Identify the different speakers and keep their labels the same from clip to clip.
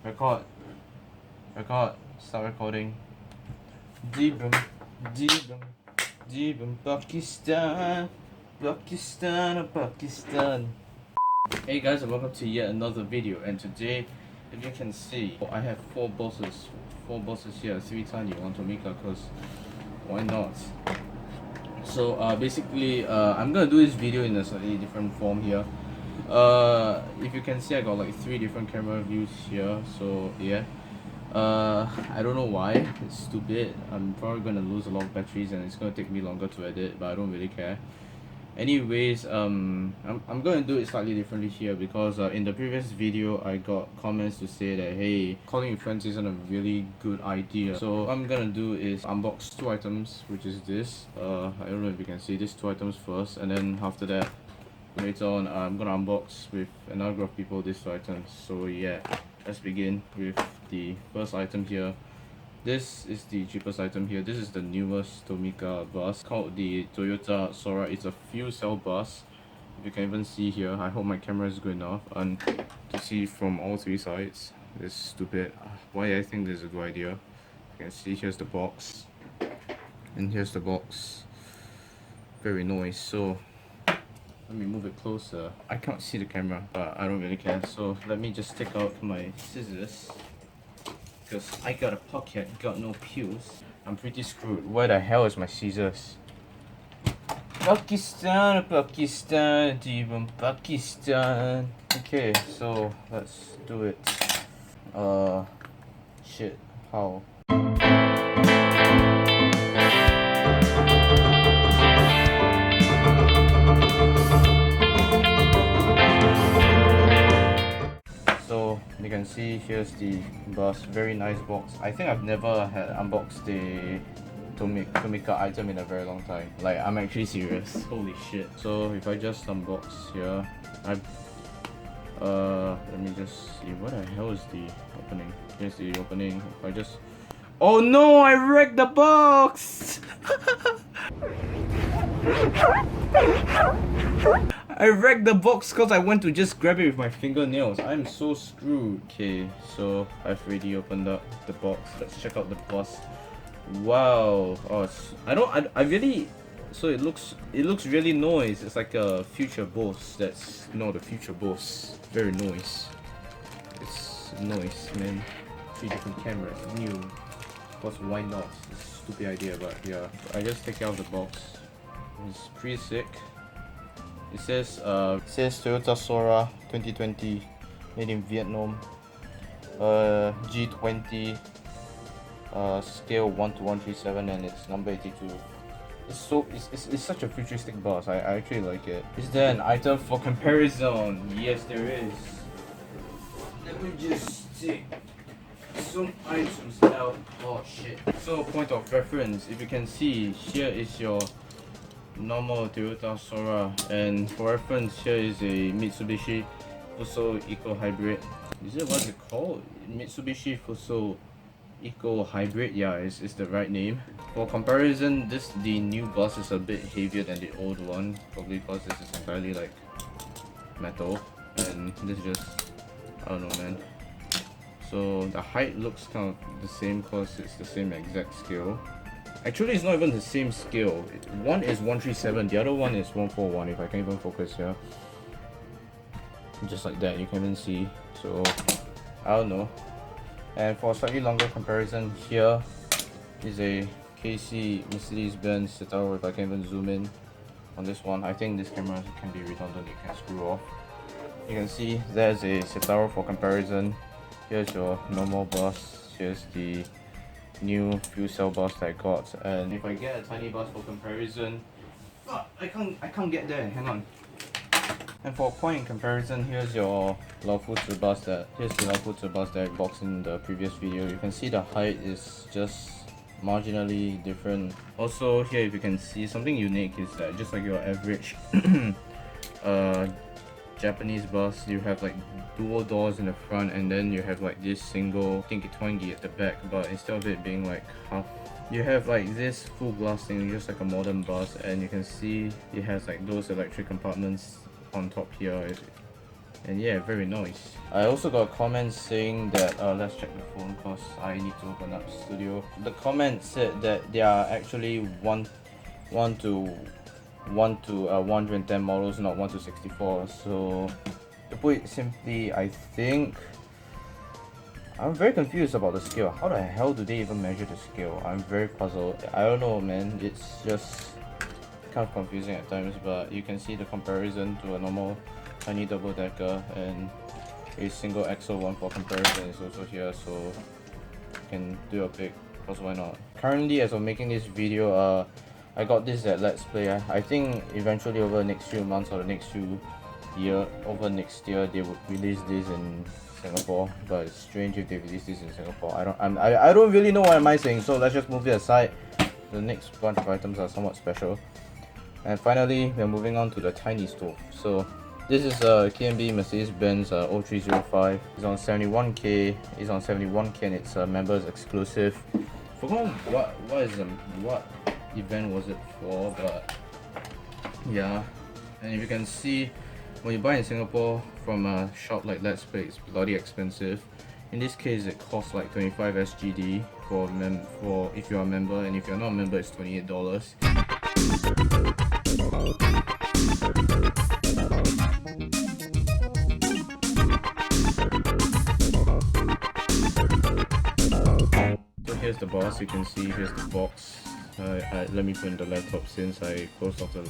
Speaker 1: Record. Record. Start recording. Deebum. Deebum. Deebum. Pakistan. Pakistan. Pakistan. Hey guys, and welcome to yet another video. And today, if you can see, I have four bosses. Four bosses here. 3 tiny on Tomika, because why not? So basically, I'm gonna do this video in a slightly different form here. If you can see, I got like 3 different camera views here. So yeah, I don't know why. It's stupid. I'm probably gonna lose a lot of batteries, and it's gonna take me longer to edit, but I don't really care. Anyways, I'm gonna do it slightly differently here because in the previous video I got comments to say that hey, calling your friends isn't a really good idea. So what I'm gonna do is unbox 2 items, which is this. I don't know if you can see these 2 items first, and then after that, later on, I'm gonna unbox with another group of people these 2 items. So yeah, let's begin with the first item here. This is the cheapest item here. This is the newest Tomika bus called the Toyota Sora. It's a fuel cell bus. If you can even see here, I hope my camera is good enough and to see from all 3 sides. This is stupid. Why I think this is a good idea. You can see here's the box, and here's the box. Very nice. So let me move it closer. I can't see the camera, but I don't really care. So let me just take out my scissors, because I got a pocket, got no pews. I'm pretty screwed. Where the hell is my scissors? Pakistan, Pakistan, even Pakistan. Okay, so let's do it. Shit, how? So you can see here's the bus, very nice box. I think I've never had unboxed the Tomika item in a very long time. Like, I'm actually serious. Holy shit. So if I just unbox here, let me just see, what the hell is the opening? Here's the opening. If I just, oh no, I wrecked the box! I wrecked the box because I went to just grab it with my fingernails. I'm so screwed. Okay, so I've already opened up the box. Let's check out the bus. Wow. Oh, I really. So it looks really nice. It's like a future boss. That's no, the future boss. Very nice. It's nice, man. 3 different cameras, new. Of course, why not? It's a stupid idea, but yeah. I just take out the box. It's pretty sick. It says Toyota Sora 2020, made in Vietnam. G20, scale 1:137, and it's number 82. It's such a futuristic bus. I actually like it. Is there an item for comparison? Yes, there is. Let me just take some items out. Oh shit. So point of reference, if you can see, here is your normal Toyota Sora, and for reference, here is a Mitsubishi Fuso Eco Hybrid. Is it what's it called? Mitsubishi Fuso Eco Hybrid. Yeah, it's the right name. For comparison, the new bus is a bit heavier than the old one, probably because this is entirely like metal, and this is just, I don't know, man. So the height looks kind of the same because it's the same exact scale. Actually, it's not even the same scale. One is 137, the other one is 141, if I can even focus here. Just like that, you can even see. So, I don't know. And for a slightly longer comparison, here is a KC Mercedes-Benz Citaro, if I can even zoom in on this one. I think this camera can be redundant, you can screw off. You can see there's a Citaro for comparison. Here's your normal bus. Here's the new fuel cell bus that I got, and if I get a tiny bus for comparison, fuck, I can't get there. Hang on. And for a point in comparison, here's your Laofu bus that I boxed in the previous video. You can see the height is just marginally different. Also here, if you can see, something unique is that just like your average Japanese bus, you have like dual doors in the front, and then you have like this single tinky twangy at the back, but instead of it being like half, you have like this full glass thing, just like a modern bus. And you can see it has like those electric compartments on top here. And yeah, very nice. I also got a comment saying that let's check the phone because I need to open up Studio. The comment said that there are actually one to 110 models, not 1 to 64. So to put it simply, I think I'm very confused about the scale. How the hell do they even measure the scale? I'm very puzzled. I don't know, man. It's just kind of confusing at times, but you can see the comparison to a normal tiny double decker, and a single axle one for comparison is also here, so you can do a pick, because why not. Currently, as of making this video, I got this at Let's Play. I think eventually over the next few months or the next next year they would release this in Singapore, but it's strange if they release this in Singapore. I don't really know what am I saying, so let's just move it aside. The next bunch of items are somewhat special. And finally, we're moving on to the tiny stove. So this is a KMB Mercedes-Benz 0305. It's on 71k. It's on 71k and it's a members exclusive. Forgot what event was it for, but yeah. And if you can see, when you buy in Singapore from a shop like Let's Play, it's bloody expensive. In this case, it costs like 25 SGD for if you're a member, and if you're not a member, it's $28. So here's the box. You can see here's the box. Let me put in the laptop since I closed off the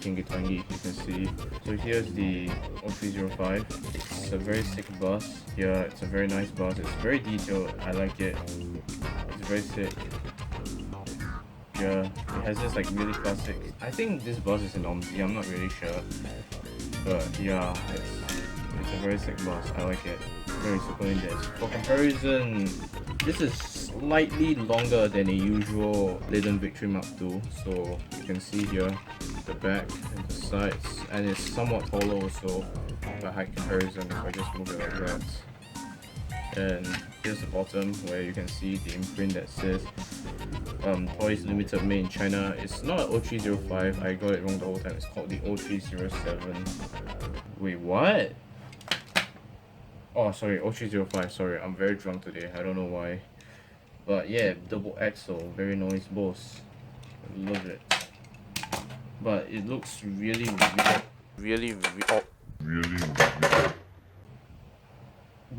Speaker 1: thingy thingy. You can see. So here's the 0305. It's a very sick bus. Yeah, it's a very nice bus. It's very detailed. I like it. It's very sick. Yeah, it has this like really classic. I think this bus is an OMSI. I'm not really sure, but yeah, it's a very sick bus. I like it. Very super in this. For comparison, this is slightly longer than a usual Leyden Victory Mark II. So you can see here the back and the sides, and it's somewhat taller also by height comparison if I just move it like that. And here's the bottom where you can see the imprint that says Toys Limited, made in China. It's not an 0305. I got it wrong the whole time. It's called the 0307. Wait, what? Oh, sorry, 0305. Sorry, I'm very drunk today. I don't know why. But yeah, double axle, very nice boss. Love it. But it looks really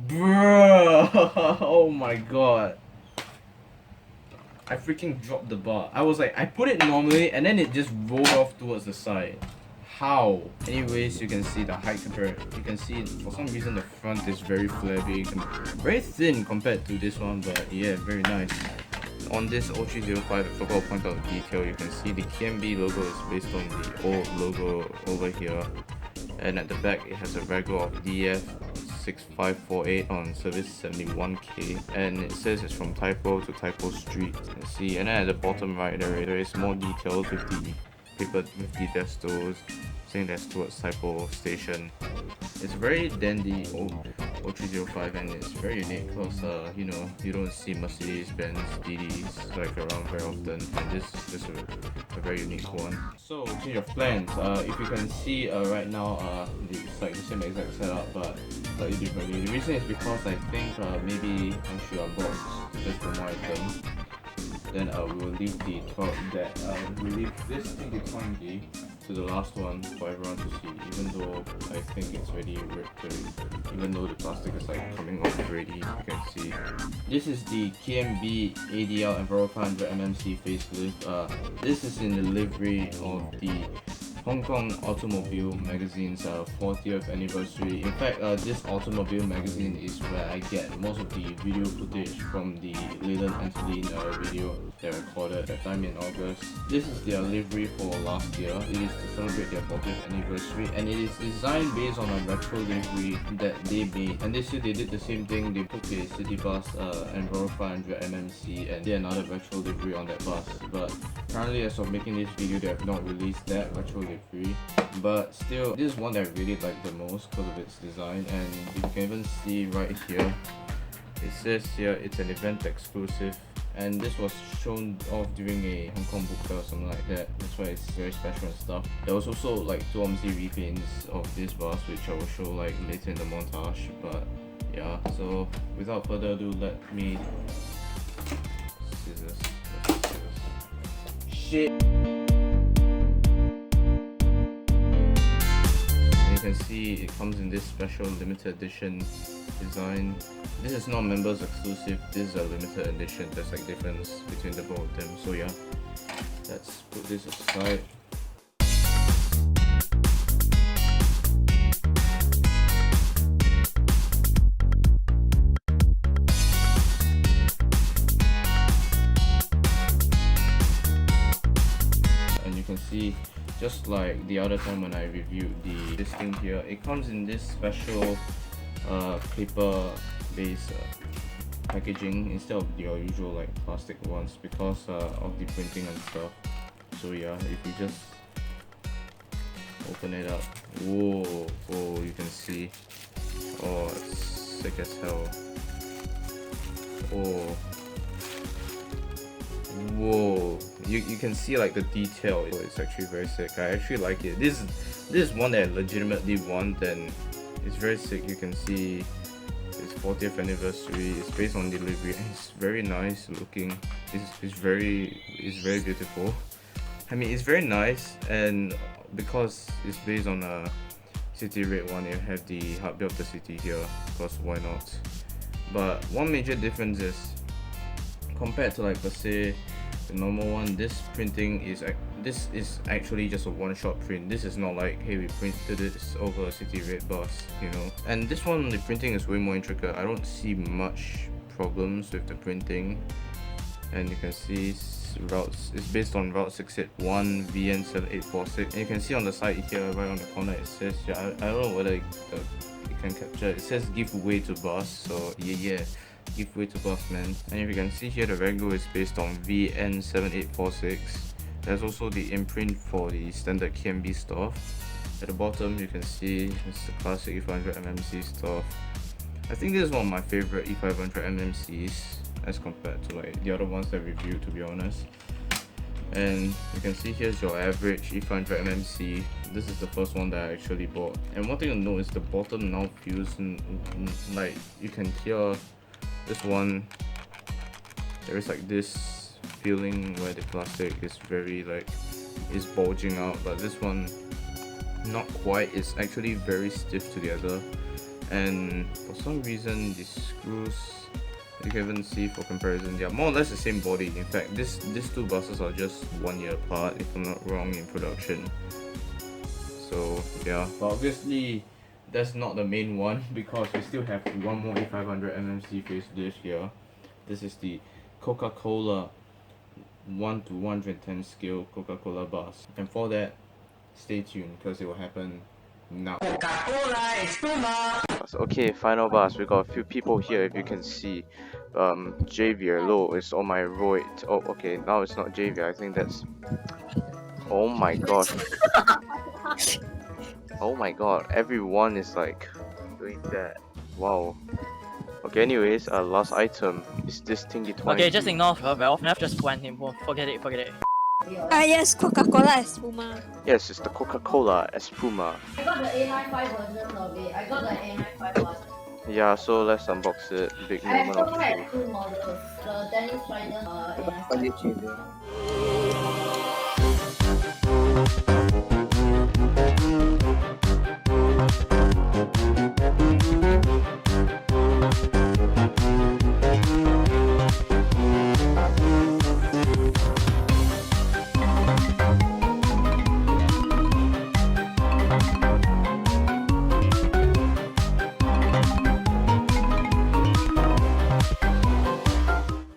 Speaker 1: Bruh! Oh my god. I freaking dropped the bar. I was like, I put it normally and then it just rolled off towards the side. How? Anyways, you can see the height compared. You can see for some reason the front is very flabby, very thin compared to this one, but yeah, very nice. On this 0305, I forgot to point out the detail. You can see the KMB logo is based on the old logo over here, and at the back it has a rego of DF6548 on service 71k, and it says it's from Typo to Typo Street. You see, and then at the bottom right there is more details with the paper with the destos saying that's towards Typo Station. It's very dandy 0305, and it's very unique because you know, you don't see Mercedes-Benz DDs like around very often, and this is a very unique one. So change of plans. If you can see right now, it's like the same exact setup but slightly differently. The reason is because I think maybe I should unbox just one more item. Then we will leave the top that we'll leave this thingy to the last one for everyone to see, even though I think it's already ripped already. Even though the plastic is like coming off already, you can see. This is the KMB ADL Enviro 500mmc facelift. This is in the livery of the Hong Kong Automobile Magazine's 40th anniversary. In fact, this Automobile Magazine is where I get most of the video footage from the Leyden Antolin video they recorded at that time in August. This is their livery for last year. It is to celebrate their 40th anniversary, and it is designed based on a retro livery that they made. And this year they did the same thing. They took a city bus Enviro 500mmc and did another retro livery on that bus. But currently, as of making this video, they have not released that retro livery. But still, this is one that I really like the most because of its design, and you can even see right here, it says here it's an event exclusive and this was shown off during a Hong Kong book fair or something like that. That's why it's very special and stuff. There was also like 2 OMSI repaints of this bus, which I will show like later in the montage. But yeah, so without further ado, let me scissors. Shit. And you can see it comes in this special limited edition design. This is not members exclusive, this is a limited edition. There's like difference between the both of them. So yeah, let's put this aside. And you can see, just like the other time when I reviewed this thing here, it comes in this special paper base packaging instead of your usual like plastic ones because of the printing and stuff. So yeah, if you just open it up, whoa, you can see, oh, it's sick as hell. Oh, whoa, you can see like the detail. It's actually very sick. I actually like it. This is one that I legitimately want, and it's very sick. You can see it's 40th anniversary. It's based on delivery. It's very nice looking. It's very beautiful. I mean, it's very nice, and because it's based on a city red one, you have the heartbeat of the city here. Because why not? But one major difference is compared to like per se the normal one, this printing is actually just a one-shot print. This is not like, hey, we printed this over a city red bus, you know. And this one, the printing is way more intricate. I don't see much problems with the printing. And you can see it's based on Route 681 VN7846. And you can see on the side here, right on the corner, it says, yeah, I don't know whether it can capture. It says give way to bus. So yeah. Give way to bus, man. And if you can see here, the Rego is based on VN7846. There's also the imprint for the standard KMB stuff. At the bottom, you can see it's the classic E500 MMC stuff. I think this is one of my favorite E500 MMCs as compared to like the other ones that I reviewed, to be honest. And you can see here's your average E500 MMC. This is the first one that I actually bought. And one thing to note is the bottom now feels like you can hear this one. There is like this feeling where the plastic is very like is bulging out, but this one not quite. It's actually very stiff together, and for some reason the screws, you can even see for comparison, they are more or less the same body. In fact, these two buses are just 1 year apart if I'm not wrong in production. So yeah, but obviously that's not the main one because we still have one more E500 MMC facelift here. This is the Coca-Cola 1 to 110 scale Coca-Cola bus, and for that, stay tuned because it will happen now. Coca-Cola Espuma. Okay, final bus. We got a few people here, if you can see. Javier Low is on my right. Oh, okay, now it's not Javier. I think that's. Oh my gosh. Oh my god, everyone is like doing that. Wow. Okay, anyways, last item is this thingy 20.
Speaker 2: Okay, just ignore Valve. Just went him. Forget it.
Speaker 3: Yes, Coca-Cola Espuma.
Speaker 1: Yes, it's the Coca-Cola Espuma.
Speaker 4: I got the A95 version of it. I got the A95 one.
Speaker 1: Yeah, so let's unbox it. Big
Speaker 4: I
Speaker 1: moment
Speaker 4: also
Speaker 1: of
Speaker 4: had
Speaker 1: truth.
Speaker 4: 2 models. The Dennis Trident A95.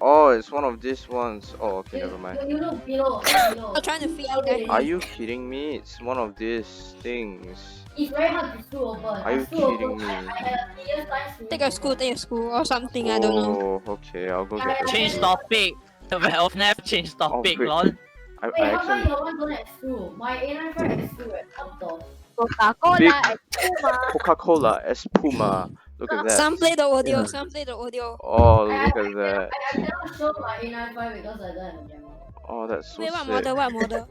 Speaker 1: Oh, it's one of these ones. Oh, okay, never mind.
Speaker 4: You look below.
Speaker 3: I'm trying to feel that.
Speaker 1: Are you kidding me? It's one of these things.
Speaker 4: It's very hard to screw open.
Speaker 1: Are you kidding me?
Speaker 4: I had a 3 years time screw.
Speaker 3: Take a school or something, I don't know.
Speaker 1: Oh, okay, I'll go get the
Speaker 2: Change topic. Valve never change topic,
Speaker 1: wait.
Speaker 2: lol.
Speaker 4: Wait,
Speaker 1: I
Speaker 4: how come
Speaker 1: actually
Speaker 4: your one don't have screw? My A95 has screw at top door.
Speaker 3: Coca-Cola
Speaker 1: Big-
Speaker 3: Espuma.
Speaker 1: Coca-Cola Espuma. Look at that.
Speaker 3: Some play the audio,
Speaker 5: Yeah.
Speaker 3: some play the audio.
Speaker 1: Oh, look at that.
Speaker 4: I cannot show my A95 because I don't have a camera.
Speaker 1: Oh, that's so
Speaker 3: Wait, what
Speaker 1: sick.
Speaker 3: model? What model?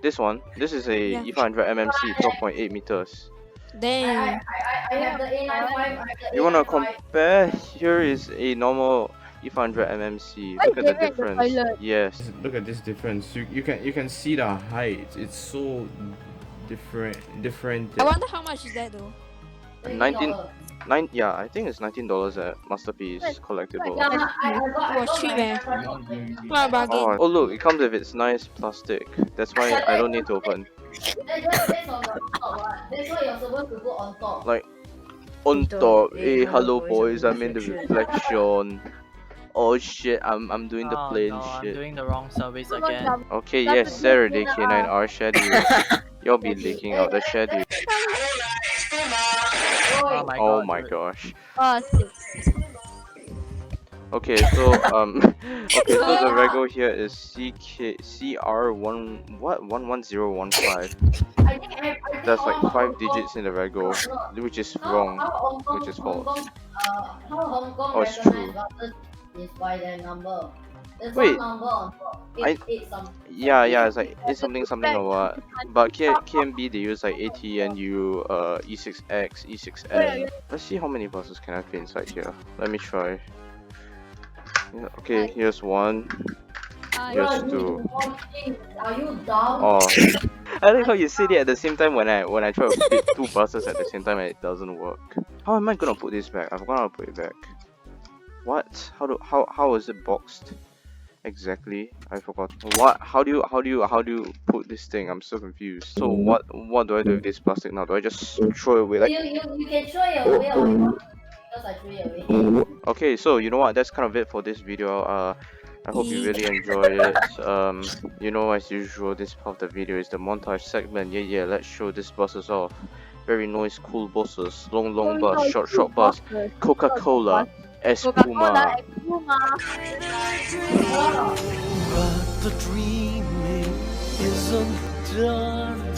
Speaker 1: This one. This is a
Speaker 3: Yeah.
Speaker 1: E500 MMC, 12.8 meters.
Speaker 3: Damn.
Speaker 4: I have the A95. I have the
Speaker 1: You wanna
Speaker 4: A95.
Speaker 1: compare? Here is a normal E500 MMC. Look at the difference. Yes. Look at this difference. You can see the height. It's so different.
Speaker 3: I wonder how much is that though.
Speaker 1: 19 yeah, I think it's $19 at Masterpiece collectible.
Speaker 4: Yeah, I
Speaker 3: It was
Speaker 4: got
Speaker 3: cheap,
Speaker 4: my
Speaker 3: eh?
Speaker 4: A95 for
Speaker 3: What a bargain.
Speaker 1: Oh look, it comes with its nice plastic. That's why I don't need to open.
Speaker 4: That's on the top, what? That's why you're supposed to put on top.
Speaker 1: Like on top, hey hello boys, I'm in the reflection. Oh shit, I'm doing the
Speaker 2: Oh
Speaker 1: plain
Speaker 2: no, I'm
Speaker 1: shit.
Speaker 2: doing the wrong service again.
Speaker 1: Okay, yes, Saturday K9R schedule. You'll be leaking out the schedule.
Speaker 2: Oh my god.
Speaker 1: Oh my
Speaker 2: dude.
Speaker 1: gosh.
Speaker 6: Oh,
Speaker 1: Okay, so okay, so the rego here is CR1 what 11015.
Speaker 4: I think
Speaker 1: That's like
Speaker 4: all
Speaker 1: 5
Speaker 4: Hong Kong-
Speaker 1: digits in the rego, which is
Speaker 4: how
Speaker 1: wrong,
Speaker 4: Hong Kong-
Speaker 1: which is
Speaker 4: Hong
Speaker 1: false.
Speaker 4: Kong, how Hong Kong
Speaker 1: Oh, it's
Speaker 4: recognize
Speaker 1: true.
Speaker 4: buses is by their number. There's
Speaker 1: Wait,
Speaker 4: one number on top.
Speaker 1: I-
Speaker 4: Eight something.
Speaker 1: Yeah, it's like it's something or what. But KMB they use like ATNU, E6X, E6N. Let's see how many buses can I fit inside here. Let me try. Yeah, okay, here's one. Here's
Speaker 4: Bro,
Speaker 1: two.
Speaker 4: Are you dumb?
Speaker 1: Oh, I like how you said it at the same time when I try to fit 2 buses at the same time and it doesn't work. How am I gonna put this back? I'm gonna put it back. What? How is it boxed? Exactly, I forgot. What? How do you put this thing? I'm so confused. So what do I do with this plastic now? Do I just throw it away? Like,
Speaker 4: You can throw it away or you want because I threw it away.
Speaker 1: okay, so you know what? That's kind of it for this video. I hope you really enjoyed it. You know, as usual, this part of the video is the montage segment. Yeah, let's show these buses off. Very nice, cool buses. Long bus, short bus. Coca-Cola, Espuma.
Speaker 7: But the dreaming isn't done.